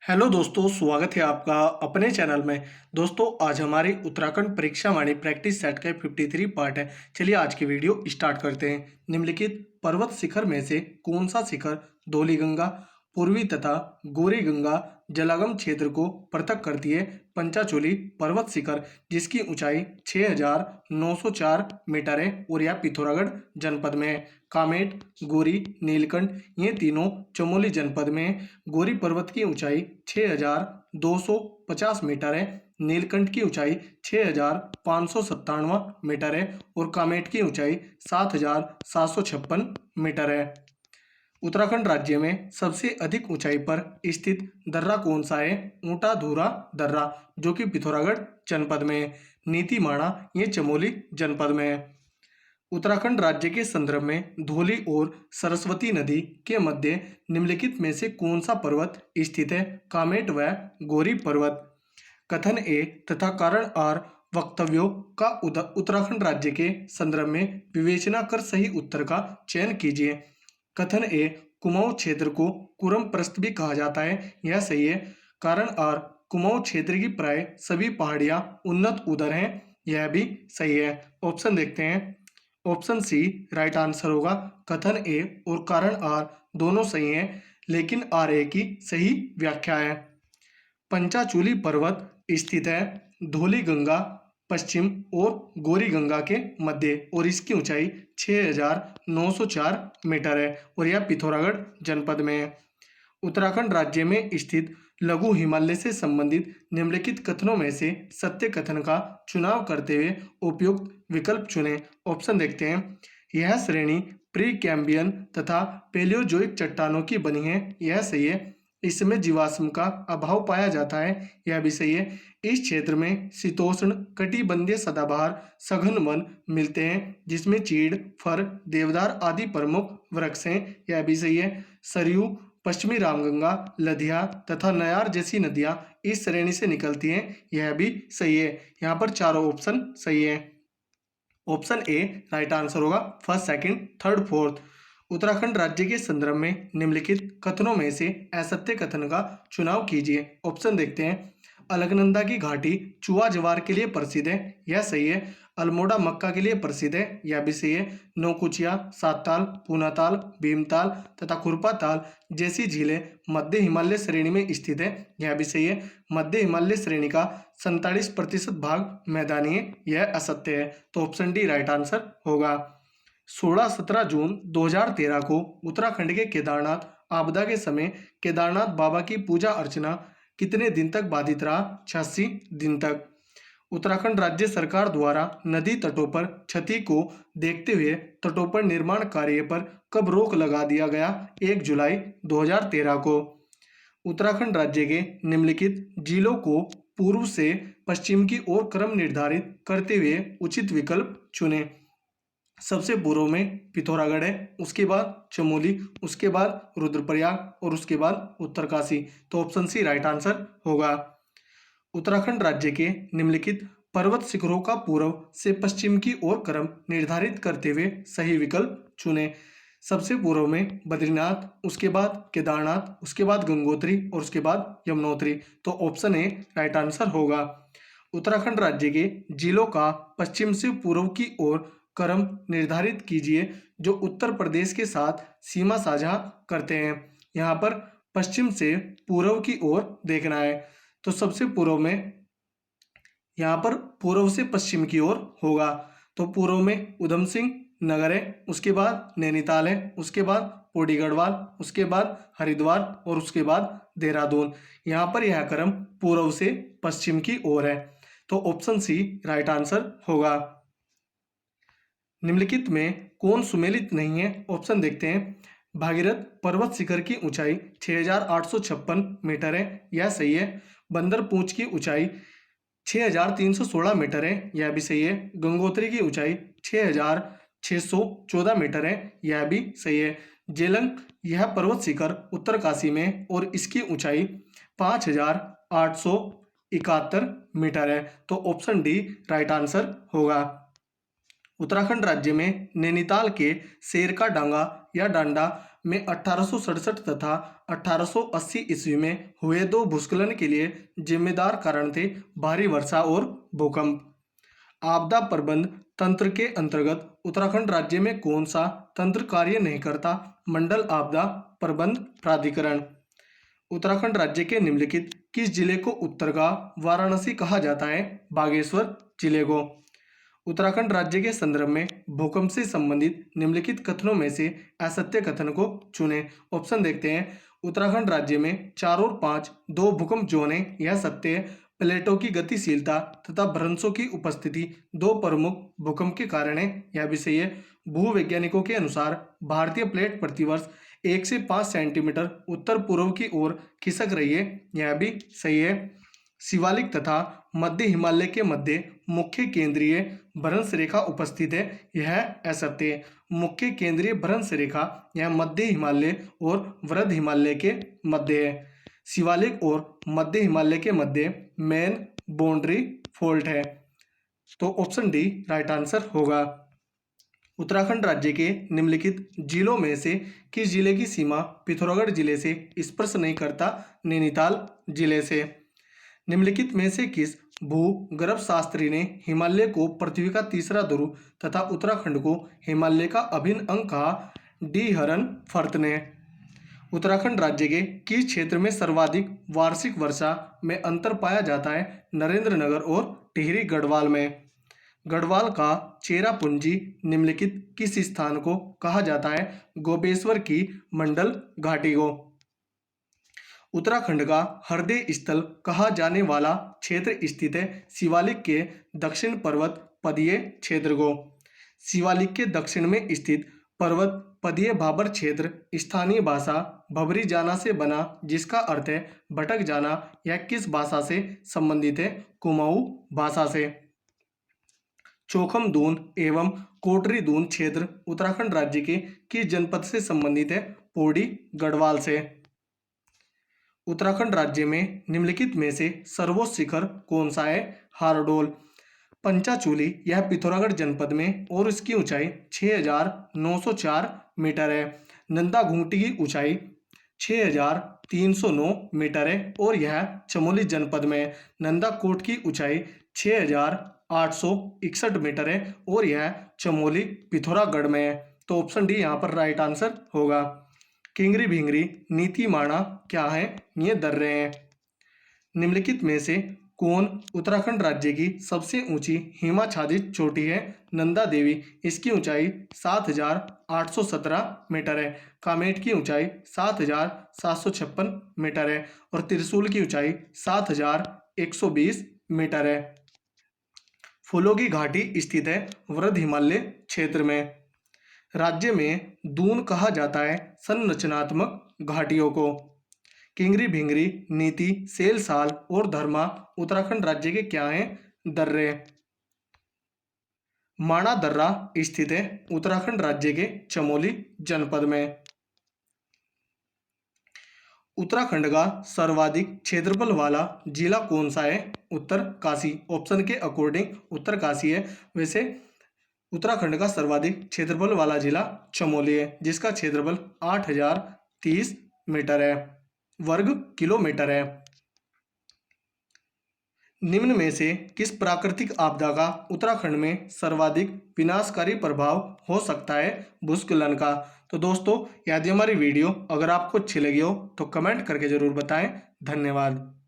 Hello दोस्तों, स्वागत है आपका अपने चैनल में। दोस्तों, आज हमारी उत्तराखंड परीक्षा वाणी प्रैक्टिस सेट का 53 पार्ट है। चलिए आज की वीडियो स्टार्ट करते हैं। निम्नलिखित पर्वत शिखर में से कौन सा शिखर धौलीगंगा, पूर्वी तथा गौरी गंगा जलागम क्षेत्र को पृथक करती है? पंचाचूली पर्वत शिखर, जिसकी ऊंचाई 6,904 मीटर है और यह पिथौरागढ़ जनपद में है। कामेट, गौरी, नीलकंठ ये तीनों चमोली जनपद में है। गौरी पर्वत की ऊंचाई 6,250 मीटर है। नीलकंठ की ऊंचाई 6,597 मीटर है और कामेट की ऊंचाई 7,756 मीटर है। उत्तराखंड राज्य में सबसे अधिक ऊंचाई पर स्थित दर्रा कौन सा है? ऊंटा धूरा दर्रा, जो कि पिथौरागढ़ जनपद में है। नीतीमाणा ये चमोली जनपद में है। उत्तराखंड राज्य के संदर्भ में धौली और सरस्वती नदी के मध्य निम्नलिखित में से कौन सा पर्वत स्थित है? कामेट व गौरी पर्वत। कथन ए तथा कारण आर वक्तव्यों का उत्तराखंड राज्य के संदर्भ में विवेचना कर सही उत्तर का चयन कीजिए। कथन ए, कुमाऊं क्षेत्र को कुरम प्रस्थ भी कहा जाता है, यह सही है। कारण आर, कुमाऊं क्षेत्र की प्राय सभी पहाड़ियां उन्नत उदर हैं, यह भी सही है। ऑप्शन देखते हैं। ऑप्शन सी राइट आंसर होगा। कथन ए और कारण आर दोनों सही हैं, लेकिन आर ए की सही व्याख्या है। पंचाचूली पर्वत स्थित है धौली गंगा पश्चिम और गौरी गंगा के मध्य और इसकी ऊंचाई 6,904 मीटर है और यह पिथौरागढ़ जनपद में है। उत्तराखंड राज्य में स्थित लघु हिमालय से संबंधित निम्नलिखित कथनों में से सत्य कथन का चुनाव करते हुए उपयुक्त विकल्प चुनें। ऑप्शन देखते हैं। यह श्रेणी प्री कैम्बियन तथा पेलियोजोइक चट्टानों की बनी है, यह सही है। इसमें जीवाश्म का अभाव पाया जाता है, यह भी सही है। इस क्षेत्र में शीतोष्ण कटिबंधीय सदाबहार सघन वन मिलते हैं, जिसमें चीड़, फर, देवदार आदि प्रमुख वृक्ष हैं, यह भी सही है। सरयू, पश्चिमी रामगंगा, लधिया तथा नयार जैसी नदियां इस श्रेणी से निकलती हैं, यह भी सही है। यहाँ पर चारों ऑप्शन सही है। ऑप्शन ए राइट आंसर होगा। First, second, third, fourth. Uttarakhand राज्य के संदर्भ में निम्नलिखित कथनों में से असत्य कथन का चुनाव कीजिए। ऑप्शन देखते हैं। अलकनंदा की घाटी चुआ जवार के लिए प्रसिद्ध है, यह सही है। अल्मोड़ा मक्का के लिए प्रसिद्ध है, यह भी सही है। नौकुचिया, सातताल, पूनाताल, भीमताल तथा खुरपा ताल जैसी झीलें मध्य हिमालय श्रेणी में स्थित है, यह भी सही है। मध्य हिमालय श्रेणी का 47% भाग मैदानी है, यह असत्य है। तो ऑप्शन डी राइट आंसर होगा। 16-17 जून 2013 को उत्तराखंड के केदारनाथ आपदा के समय केदारनाथ बाबा की पूजा अर्चना कितने दिन तक बाधित रहा? 86 दिन तक। उत्तराखंड राज्य सरकार द्वारा नदी तटों पर क्षति को देखते हुए तटों पर निर्माण कार्य पर कब रोक लगा दिया गया? 1 जुलाई 2013 को। उत्तराखंड राज्य के निम्नलिखित जिलों को पूर्व से पश्चिम की ओर क्रम निर्धारित करते हुए उचित विकल्प चुनें। सबसे पूर्व में पिथौरागढ़ है, उसके बाद चमोली, उसके बाद रुद्रप्रयाग और उसके बाद उत्तरकाशी। तो ऑप्शन सी राइट आंसर होगा। उत्तराखंड राज्य के निम्नलिखित पर्वत शिखरों का पूर्व से पश्चिम की ओर क्रम निर्धारित करते हुए सही विकल्प चुनें। सबसे पूर्व में बद्रीनाथ, उसके बाद केदारनाथ, उसके बाद गंगोत्री और उसके बाद यमुनोत्री। तो ऑप्शन ए राइट आंसर होगा। उत्तराखंड राज्य के जिलों का पश्चिम से पूर्व की ओर क्रम निर्धारित कीजिए जो उत्तर प्रदेश के साथ सीमा साझा करते हैं। यहाँ पर पश्चिम से पूर्व की ओर देखना है। तो सबसे पूर्व में यहाँ पर पूर्व से पश्चिम की ओर होगा। तो पूर्व में उधम सिंह नगर है, उसके बाद नैनीताल है, उसके बाद पौड़ी गढ़वाल, उसके बाद हरिद्वार और उसके बाद देहरादून। यहाँ पर यह क्रम पूर्व से पश्चिम की ओर है। तो ऑप्शन सी राइट आंसर होगा। निम्नलिखित में कौन सुमेलित नहीं है? ऑप्शन देखते हैं। भागीरथ पर्वत शिखर की ऊंचाई 6,856 मीटर है, यह सही है। बंदर पूंछ की ऊंचाई 6,316 मीटर है, यह भी सही है। गंगोत्री की ऊंचाई 6,614 मीटर है, यह भी सही है। जेलंग यह पर्वत शिखर उत्तरकाशी में और इसकी ऊंचाई 5,871 मीटर है। तो ऑप्शन डी राइट आंसर होगा। उत्तराखंड राज्य में नैनीताल के शेर का डांगा या डांडा में 1867 तथा 1880 ईस्वी में हुए दो भूस्खलन के लिए जिम्मेदार कारण थे भारी वर्षा और भूकंप। आपदा प्रबंध तंत्र के अंतर्गत उत्तराखंड राज्य में कौन सा तंत्र कार्य नहीं करता? मंडल आपदा प्रबंध प्राधिकरण। उत्तराखंड राज्य के निम्नलिखित किस जिले को उत्तर का वाराणसी कहा जाता है? बागेश्वर जिले को। उत्तराखंड राज्य के संदर्भ में भूकंप से संबंधित निम्नलिखित कथनों में से असत्य कथन को चुनें। ऑप्शन देखते हैं। उत्तराखंड राज्य में 4 और 5 दो भूकंप जोन है, यह सत्य है। प्लेटों की गतिशीलता तथा भ्रंशों की उपस्थिति दो प्रमुख भूकंप के कारण है, यह भी सही है। भूवैज्ञानिकों के अनुसार भारतीय प्लेट प्रतिवर्ष 1 से 5 सेंटीमीटर उत्तर पूर्व की ओर खिसक रही है, यह भी सही है। शिवालिक तथा मध्य हिमालय के मध्य मुख्य केंद्रीय भ्रंश रेखा उपस्थित है, यह असत्य है। मुख्य केंद्रीय भ्रंश रेखा यह मध्य हिमालय और वृद्ध हिमालय के मध्य है। शिवालिक और मध्य हिमालय के मध्य मेन बाउंड्री फॉल्ट है, तो ऑप्शन डी राइट आंसर होगा। उत्तराखंड राज्य के निम्नलिखित जिलों में से किस जिले की सीमा पिथौरागढ़ जिले से स्पर्श नहीं करता? नैनीताल जिले से। निम्नलिखित में से किस भूगर्भ शास्त्री ने हिमालय को पृथ्वी का तीसरा ध्रुव तथा उत्तराखंड को हिमालय का अभिन्न अंग कहा? डी हरन फर्त ने। उत्तराखंड राज्य के किस क्षेत्र में सर्वाधिक वार्षिक वर्षा में अंतर पाया जाता है? नरेंद्रनगर और टिहरी गढ़वाल में। गढ़वाल का चेरापूंजी निम्नलिखित किस स्थान को कहा जाता है? गोपेश्वर की मंडल घाटी को। उत्तराखंड का हृदय स्थल कहा जाने वाला क्षेत्र स्थित है? शिवालिक के दक्षिण पर्वत पदीय क्षेत्र को। शिवालिक के दक्षिण में स्थित पर्वत पदीय भाबर क्षेत्र स्थानीय भाषा भबरी जाना से बना, जिसका अर्थ है भटक जाना। यह किस भाषा से संबंधित है? कुमाऊं भाषा से। चोखम दून एवं कोटरी दून क्षेत्र उत्तराखंड राज्य के किस जनपद से संबंधित है? पौड़ी गढ़वाल से। उत्तराखंड राज्य में निम्नलिखित में से सर्वोच्च शिखर कौन सा है? हारडोल। पंचाचूली यह पिथौरागढ़ जनपद में और इसकी ऊंचाई 6904 मीटर है। नंदा घूंटी की ऊंचाई 6309 मीटर है और यह चमोली जनपद में है। नंदा कोट की ऊंचाई 6861 मीटर है और यह चमोली पिथौरागढ़ में है, तो ऑप्शन डी यहाँ पर राइट आंसर होगा। किंगरी भिंगरी नीति माणा क्या है? ये दर्रे हैं। निम्नलिखित में से कौन उत्तराखंड राज्य की सबसे ऊंची हिमाच्छादित चोटी है? नंदा देवी। इसकी ऊंचाई 7817 मीटर है। कामेट की ऊंचाई 7756 मीटर है और त्रिशूल की ऊंचाई 7120 मीटर है। फूलों की घाटी स्थित है वृद्ध हिमालय क्षेत्र में। राज्य में दून कहा जाता है संरचनात्मक घाटियों को। किंगरी भिंगरी नीति सेलसाल और धर्मा उत्तराखंड राज्य के क्या हैं? दर्रे। माणा दर्रा स्थित है उत्तराखंड राज्य के चमोली जनपद में। उत्तराखंड का सर्वाधिक क्षेत्रफल वाला जिला कौन सा है? उत्तरकाशी। ऑप्शन के अकॉर्डिंग उत्तरकाशी है। वैसे उत्तराखंड का सर्वाधिक क्षेत्रफल वाला जिला चमोली है, जिसका क्षेत्रफल 8030 मीटर है, वर्ग किलोमीटर है। निम्न में से किस प्राकृतिक आपदा का उत्तराखंड में सर्वाधिक विनाशकारी प्रभाव हो सकता है? भूस्खलन का। तो दोस्तों, यदि हमारी वीडियो अगर आपको अच्छी लगी हो तो कमेंट करके जरूर बताएं। धन्यवाद।